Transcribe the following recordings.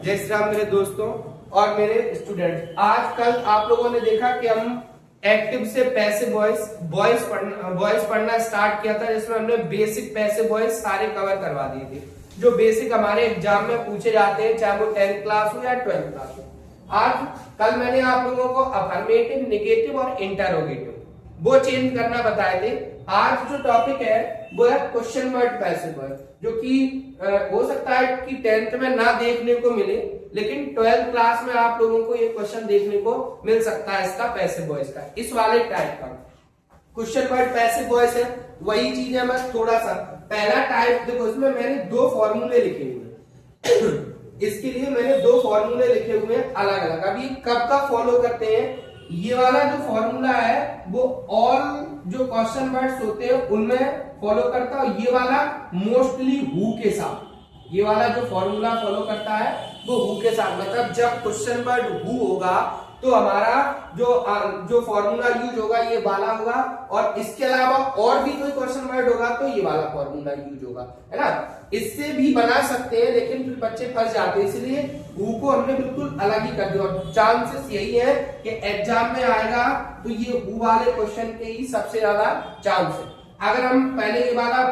जय श्री राम मेरे दोस्तों और मेरे स्टूडेंट। आज कल आप लोगों ने देखा कि हम एक्टिव से पैसिव वॉइस पढ़ना स्टार्ट किया था, जिसमें हमने बेसिक पैसिव वॉइस सारे कवर करवा दिए थे, जो बेसिक हमारे एग्जाम में पूछे जाते हैं, चाहे वो 10th क्लास हो या 12th क्लास हो। आज कल मैंने आप लोगों को अफर्मेटिव, नेगेटिव और इंटरोगेटिव वो चेंज करना बताए थे। आज जो टॉपिक है वो है क्वेश्चन वर्ड पैसिव वॉइस, जो कि हो सकता है कि 10th में ना देखने को मिले, लेकिन 12th क्लास में आप लोगों को ये क्वेश्चन देखने को मिल सकता है इसका पैसिव वॉइस का, इस वाले टाइप का क्वेश्चन वर्ड पैसिव वॉइस है। वही चीज है, बस थोड़ा सा पहला टाइप देखो, इसमें मैंने दो फॉर्मूले लिखे हुए हैं इसके लिए मैंने दो फॉर्मूले लिखे हुए हैं अलग अलग। अभी कब का फॉलो करते हैं, ये वाला जो फॉर्मूला है वो ऑल जो क्वेश्चन वर्ड्स होते हैं उनमें फॉलो करता है, ये वाला मोस्टली हु के साथ। ये वाला जो फॉर्मूला फॉलो करता है वो हु के साथ, मतलब जब क्वेश्चन वर्ड हु होगा तो हमारा जो फॉर्मूला यूज होगा ये वाला होगा, और इसके अलावा और भी कोई क्वेश्चन वर्ड होगा तो ये वाला फॉर्मूला यूज होगा, है ना। इससे भी बना सकते हैं, लेकिन फिर बच्चे फंस जाते हैं, इसलिए हु को हमने बिल्कुल अलग ही कर दिया। और चांसेस यही है कि एग्जाम में आएगा तो ये हु वाले क्वेश्चन के ही सबसे ज्यादा चांस है। अगर हम पहले ये वाला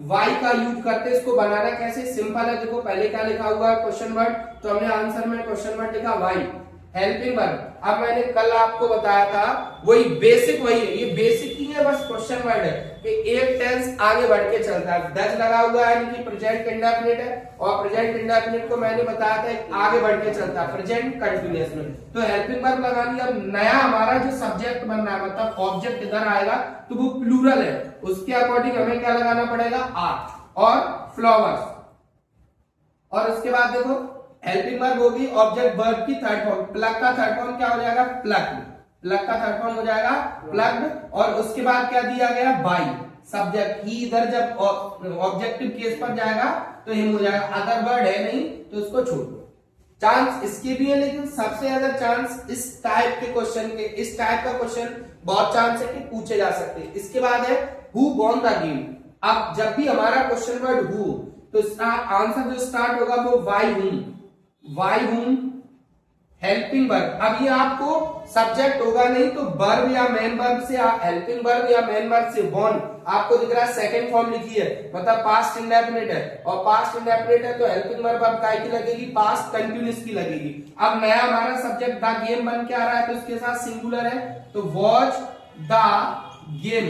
वाई का यूज करते, इसको बनाना कैसे सिंपल है। देखो पहले क्या लिखा हुआ है क्वेश्चन वर्ड, तो हमने आंसर में क्वेश्चन वर्ड लिखा वाई, हेल्पिंग वर्ब। अब मैंने कल आपको बताया था वही बेसिक, वही है, ये बेसिक ही है, बस क्वेश्चन वर्ड है कि एक टेंस आगे बढ़ के चलता है। डज लगा हुआ है यानी कि प्रेजेंट इंडेफिनिट है, और प्रेजेंट इंडेफिनिट को मैंने बताया था आगे बढ़ के चलता है प्रेजेंट कंटिन्यूअस में। तो हेल्पिंग वर्ब लगा लिया। अब नया हमारा जो सब्जेक्ट बन रहा है, मतलब ऑब्जेक्ट इधर आएगा तो वो प्लूरल है, उसके अकॉर्डिंग हमें क्या लगाना पड़ेगा, आर्ट और फ्लावर्स। और उसके बाद देखो हेल्पिंग वर्ब होगी ऑब्जेक्ट वर्ब की थर्ड फॉर्म, प्लग का थर्ड फॉर्म क्या हो जाएगा, प्लग्ड। प्लग का थर्ड फॉर्म हो जाएगा प्लग्ड। और उसके बाद क्या दिया गया, बाई सब्जेक्ट। ही इधर जब ऑब्जेक्टिव केस पर जाएगा तो हिम हो जाएगा, अदर वर्ड है नहीं तो उसको छोड़ दो। चांस इसके भी है, लेकिन सबसे ज्यादा चांस इस टाइप के क्वेश्चन के, इस टाइप का क्वेश्चन बहुत चांस है कि पूछे जा सकते हैं। इसके बाद है हु वॉन द गेम। अब जब भी हमारा क्वेश्चन वर्ड हु, तो आंसर जो स्टार्ट होगा वो वाई हुम, वाई हुम हेल्पिंग वर्ब। अब ये आपको सब्जेक्ट होगा नहीं तो वर्ब या मेन वर्ब से, हेल्पिंग वर्ब या मेन वर्ब से वॉन आपको दिख रहा है सेकंड फॉर्म लिखी है, मतलब पास्ट इंडेफिनिट है, और पास्ट इंडेफिनिट है तो हेल्पिंग वर्ब अब काय की लगेगी, पास्ट कंटिन्यूअस की लगेगी। अब नया हमारा सब्जेक्ट द गेम बन के आ रहा है तो उसके साथ सिंगुलर है, तो वॉच द गेम,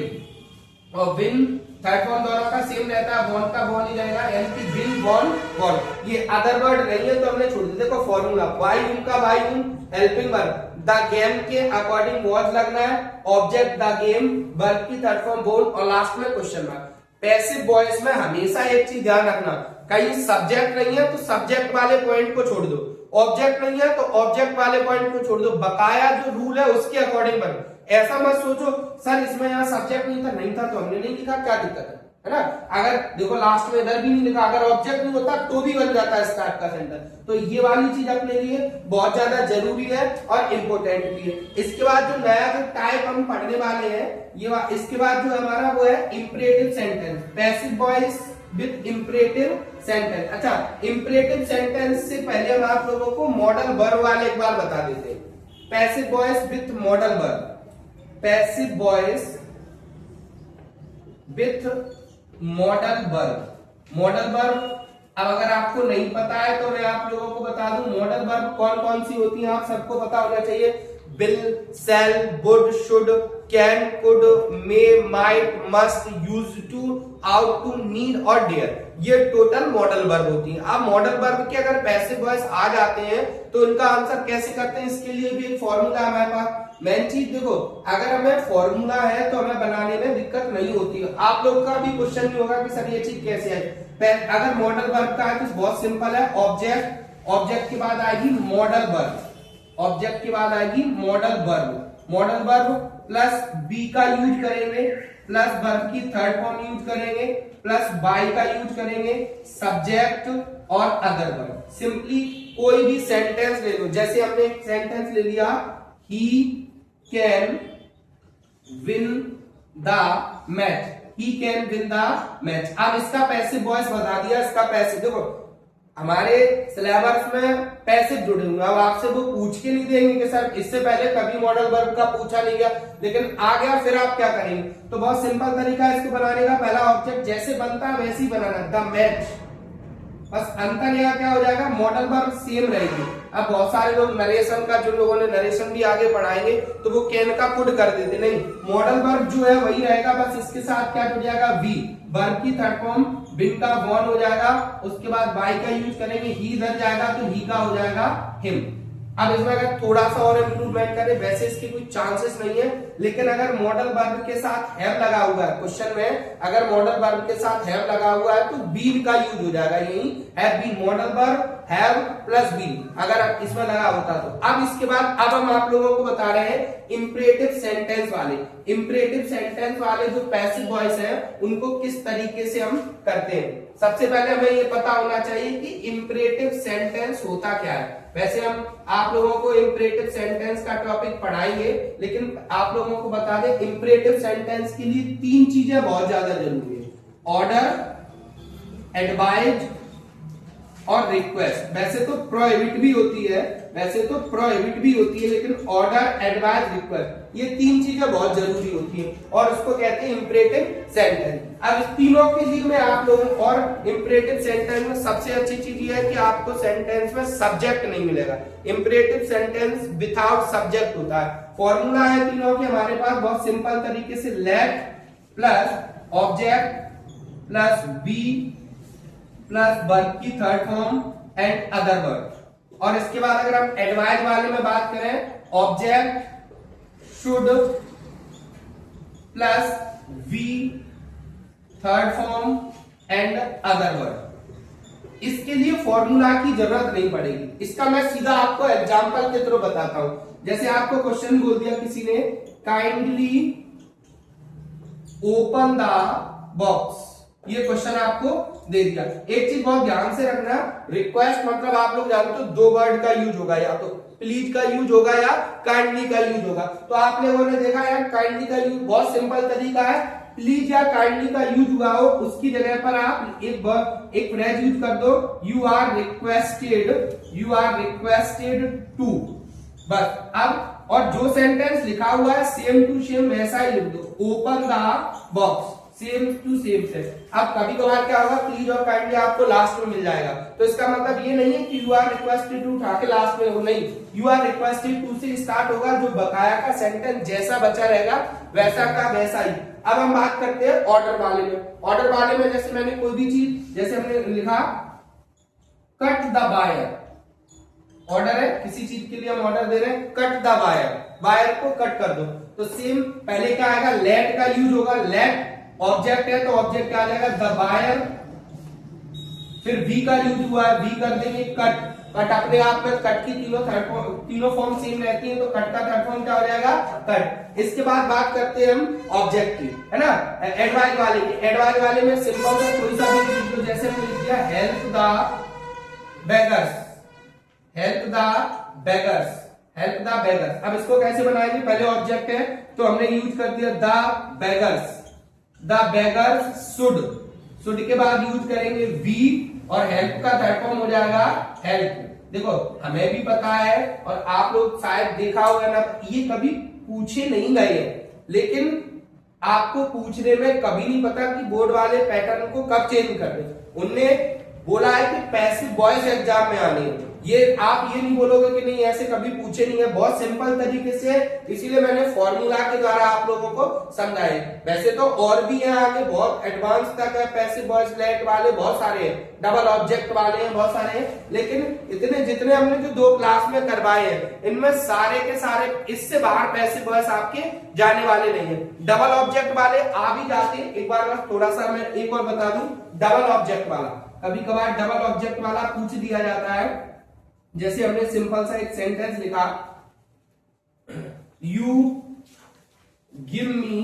और विन थर्ड फॉर्म दोनों का सेम रहता है, वॉन का वॉन ही रहेगा, यानी कि विन वॉन वॉन। ये अदर वर्ड नहीं है तो हमने छोड़ दिया। देखो फॉर्मूला वाई हुम का वाई हुम हेल्पिंग वर्ब, द गेम के अकॉर्डिंग वॉच लगना है, ऑब्जेक्ट द गेम, वर्ब की थर्ड फॉर्म वॉन, और लास्ट में क्वेश्चन मार्क। पैसिव वॉइस में हमेशा एक चीज ध्यान रखना, कहीं सब्जेक्ट नहीं है तो सब्जेक्ट वाले पॉइंट को छोड़ दो, ऑब्जेक्ट नहीं है तो ऑब्जेक्ट वाले पॉइंट को छोड़ दो, बकाया जो रूल है उसके अकॉर्डिंग बनो। ऐसा मत सोचो सर इसमें यहाँ सब्जेक्ट नहीं था तो हमने नहीं लिखा, क्या दिक्कत है ना। अगर देखो लास्ट में इधर भी नहीं लिखा, अगर ऑब्जेक्ट नहीं होता तो भी बन जाता है इस टाइप का सेंटेंस। तो ये वाली चीज अपने लिए बहुत ज्यादा जरूरी है और इम्पोर्टेंट भी है। इसके बाद जो नया जो टाइप हम पढ़ने वाले हैं, ये इसके बाद जो हमारा वो है imperative sentence, passive voice with imperative sentence. अच्छा, इंपरेटिव सेंटेंस से पहले हम आप लोगों को मॉडल वर्ब वाले एक बार बता देते हैं। Passive voice with modal verb, passive voice with model verb. Modal verb अब अगर आपको नहीं पता है तो मैं आप लोगों को बता दूं, मॉडल वर्ब कौन कौन सी होती हैं आप सबको पता होना चाहिए। Will, shall, would, should, can, could, may, might, must, use to, ought to, need और डेयर, ये टोटल मॉडल वर्ब होती हैं। अब मॉडल वर्ब के अगर पैसिव वॉइस आ जाते हैं तो इनका आंसर कैसे करते हैं, इसके लिए भी एक फॉर्मूला हमारे पास। मेन चीज देखो, अगर हमें फॉर्मूला है तो हमें बनाने में दिक्कत नहीं होती है। आप लोग का भी क्वेश्चन नहीं होगा कि सर ये चीज कैसे है। अगर मॉडल वर्ब का है तो बहुत सिंपल है, ऑब्जेक्ट, ऑब्जेक्ट के बाद आएगी मॉडल वर्ब, ऑब्जेक्ट के बाद आएगी modal verb, modal verb plus be का यूज करेंगे, प्लस वर्ब की थर्ड फॉर्म यूज करेंगे, प्लस बाई का यूज करेंगे, सब्जेक्ट और अदर वर्ब। सिंपली कोई भी सेंटेंस ले लो, जैसे हमने एक सेंटेंस ले लिया, he can win the match, he can win the match. अब इसका पैसिव वॉइस बता दिया, इसका पैसिव देखो हमारे सिलेबस में पैसिव जुड़े हुए, अब आपसे वो पूछ के नहीं देंगे कि सर इससे पहले कभी मॉडल वर्ब का पूछा नहीं गया लेकिन आ गया, फिर आप क्या करेंगे। तो बहुत सिंपल तरीका है इसको बनाने का। पहला ऑब्जेक्ट जैसे बनता है वैसे ही बनाना, द मैच। बस अंतर यहाँ क्या हो जाएगा, मॉडल वर्ब सेम रहेगी। अब बहुत सारे लोग नरेशन का, जो लोगों ने नरेशन भी आगे पढ़ाएंगे तो वो कैन का कुड कर देते, नहीं, मॉडल वर्ब जो है वही रहेगा, बस इसके साथ क्या जुड़ जाएगा, वी। वर्ब की थर्ड फॉर्म बिन का वॉन हो जाएगा, उसके बाद बाई का यूज करेंगे, ही इधर जाएगा तो ही का हो जाएगा हिम। अब इसमें अगर थोड़ा सा और इम्प्रूवमेंट करें, वैसे इसके कोई चांसेस नहीं है, लेकिन अगर मॉडल वर्ब के साथ हैव लगा हुआ है क्वेश्चन में, अगर मॉडल वर्ब के साथ हैव लगा हुआ है तो बीन का यूज हो जाएगा, यही have been, modal verb have plus been अगर इसमें लगा होता तो। अब इसके बाद अब हम आप लोगों को बता रहे हैं इंपरेटिव सेंटेंस वाले, इंपरेटिव सेंटेंस वाले जो पैसिव वॉइस है उनको किस तरीके से हम करते हैं। सबसे पहले हमें ये पता होना चाहिए कि इंपरेटिव सेंटेंस होता क्या है। वैसे हम आप लोगों को इंपरेटिव सेंटेंस का टॉपिक पढ़ाएंगे, लेकिन आप लोगों को बता दें इंपरेटिव सेंटेंस के लिए तीन चीजें बहुत ज्यादा जरूरी है, ऑर्डर, एडवाइज और रिक्वेस्ट। वैसे तो प्रोहिबिट भी होती है, वैसे तो प्रोहिबिट भी होती है, लेकिन ऑर्डर, एडवाइज, रिक्वेस्ट, ये तीन चीजें बहुत जरूरी होती है और उसको कहते हैं इंपरेटिव सेंटेंस। अब इस तीनों के लिए मैं आप लोगों, और इंपरेटिव सेंटेंस में सबसे अच्छी चीज ये है कि आपको सेंटेंस में सब्जेक्ट नहीं मिलेगा। इंपरेटिव सेंटेंस विदाउट सब्जेक्ट होता है। फॉर्मूला है तीनों के हमारे पास बहुत सिंपल तरीके से, let plus object plus be plus verb की third form and other verb. और इसके बाद अगर हम एडवाइज वाले में बात करें, object should plus V third form and other verb. इसके लिए फॉर्मूला की जरूरत नहीं पड़ेगी, इसका मैं सीधा आपको एग्जांपल के थ्रू बताता हूं। जैसे आपको क्वेश्चन बोल दिया किसी ने, काइंडली ओपन द बॉक्स, ये क्वेश्चन आपको दे दिया। एक चीज बहुत ध्यान से रखना, रिक्वेस्ट मतलब आप लोग जानते हो दो वर्ड का यूज होगा, या तो प्लीज का यूज होगा या काइंडली का यूज होगा। तो आप लोगों ने देखा यार काइंडली का यूज बहुत सिंपल तरीका है, प्लीज या काइंडली का यूज हुआ हो उसकी जगह पर आप एक फ्रेज यूज कर दो, यू आर रिक्वेस्टेड टू, बस। अब और जो सेंटेंस लिखा हुआ है सेम टू सेम वैसा ही लिख दो, open the box, same to same से। अब कभी कभार क्या होगा, प्लीज और काइंडली आपको लास्ट में मिल जाएगा, तो इसका मतलब ये नहीं है कि यू आर रिक्वेस्टेड टू उठा के लास्ट में हो, नहीं, यू आर रिक्वेस्टेड टू से स्टार्ट होगा, जो बकाया का सेंटेंस जैसा बचा रहेगा वैसा का वैसा ही। अब हम बात करते हैं ऑर्डर वाले में। ऑर्डर वाले में जैसे मैंने कोई भी चीज, जैसे हमने लिखा कट द बायर, ऑर्डर है, किसी चीज के लिए हम ऑर्डर दे रहे हैं, कट द बायर, बायर को कट कर दो, तो सेम पहले क्या आएगा, लेट का यूज होगा, लेट ऑब्जेक्ट है तो ऑब्जेक्ट क्या आ जाएगा, द बायर, फिर वी का यूज हुआ है, वी कर देंगे कट, कट अपने आप में कट की तीनों फॉर्म सेम रहती है, तो कट का थर्ड फॉर्म क्या हो जाएगा, कट। इसके बाद बात करते हैं हम ऑब्जेक्ट की, है ना, एडवाइज वाले की। एडवाइज वाले में सिंपल सा कोई सा भी चीज, जैसे हमने लिख दिया help the beggars, help the beggars, help the beggars. अब इसको कैसे बनाएंगे, पहले ऑब्जेक्ट है तो हमने यूज कर दिया the beggars, the beggars should के बाद यूज करेंगे वी, और हेल्प का थर्ड फॉर्म हो जाएगा हेल्प। देखो हमें भी पता है और आप लोग शायद देखा होगा ना, ये कभी पूछे नहीं गए हैं, लेकिन आपको पूछने में कभी नहीं पता कि बोर्ड वाले पैटर्न को कब चेंज कर दे। उनने बोला है कि पैसिव वॉइस एग्जाम में आने हैं, ये आप ये नहीं बोलोगे कि नहीं ऐसे कभी पूछे नहीं है, बहुत सिंपल तरीके से, इसीलिए मैंने फॉर्मूला के द्वारा आप लोगों को समझाए। वैसे तो और भी है आगे, बहुत एडवांस तक है, पैसिव वॉइस लेट वाले बहुत सारे हैं, डबल ऑब्जेक्ट वाले हैं बहुत सारे हैं, लेकिन इतने जितने हमने जो 2 क्लास में करवाए हैं इनमें सारे के सारे, इससे बाहर पैसिव वॉइस आपके जाने वाले नहीं है। डबल ऑब्जेक्ट वाले आ भी जाते हैं, एक बार बस थोड़ा सा मैं एक और बता दूं, डबल ऑब्जेक्ट वाला कभी कभार डबल ऑब्जेक्ट वाला पूछ दिया जाता है। जैसे हमने सिंपल सा एक सेंटेंस लिखा, you give me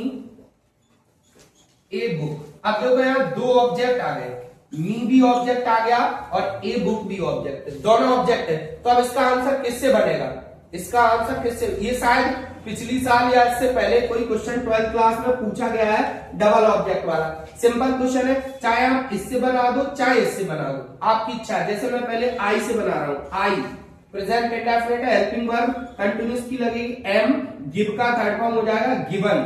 a book. अब देखो यहां 2 ऑब्जेक्ट आ गए, मी भी ऑब्जेक्ट आ गया और ए बुक भी ऑब्जेक्ट है, दोनों ऑब्जेक्ट है, तो अब इसका आंसर किससे बनेगा, इसका आंसर किससे, ये शायद पिछली साल या इससे पहले कोई क्वेश्चन 12th क्लास में पूछा गया है, डबल ऑब्जेक्ट वाला। सिंपल क्वेश्चन है, चाहे आप इससे बना दो चाहे इससे बना दो, आपकी इच्छा है। जैसे मैं पहले आई से बना रहा हूं, आई प्रेजेंट इंडेफिनिट है, हेल्पिंग वर्ब कंटिन्यूस की लगेगी, एम गिव का थर्ड फॉर्म हो जाएगा गिवन।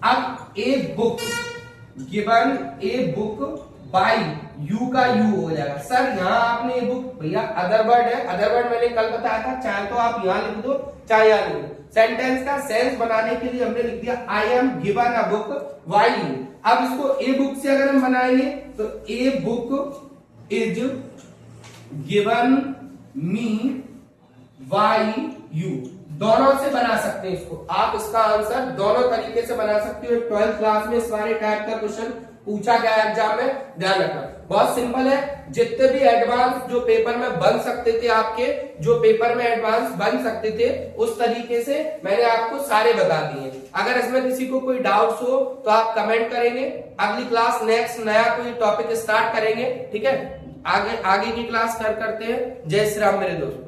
अब a book, given a book by, you का यू हो जाएगा। सर यहाँ आपने ये बुक, भैया अदर वर्ड है, अदर वर्ड मैंने कल बताया था, चाहे तो आप यहाँ लिख दो चाहे यहाँ लिख दो। सेंटेंस का सेंस बनाने के लिए हमने लिख दिया I am given a book by you. अब इसको ए बुक से अगर हम बनाएंगे तो a book is given me by you, दोनों से बना सकते हैं इसको आप। इसका आंसर दोनों तरीके से बना सकते हो। 12th क्लास में इस बारे टाइप का क्वेश्चन पूछा गया एग्जाम में, ध्यान रखना। बहुत सिंपल है, जितने भी एडवांस जो पेपर में बन सकते थे, आपके जो पेपर में एडवांस बन सकते थे, उस तरीके से मैंने आपको सारे बता दिए। अगर इसमें किसी को कोई डाउट्स हो तो आप कमेंट करेंगे। अगली क्लास नेक्स्ट नया कोई टॉपिक स्टार्ट करेंगे, ठीक है। आगे की क्लास करते हैं। जय श्री राम मेरे दोस्त।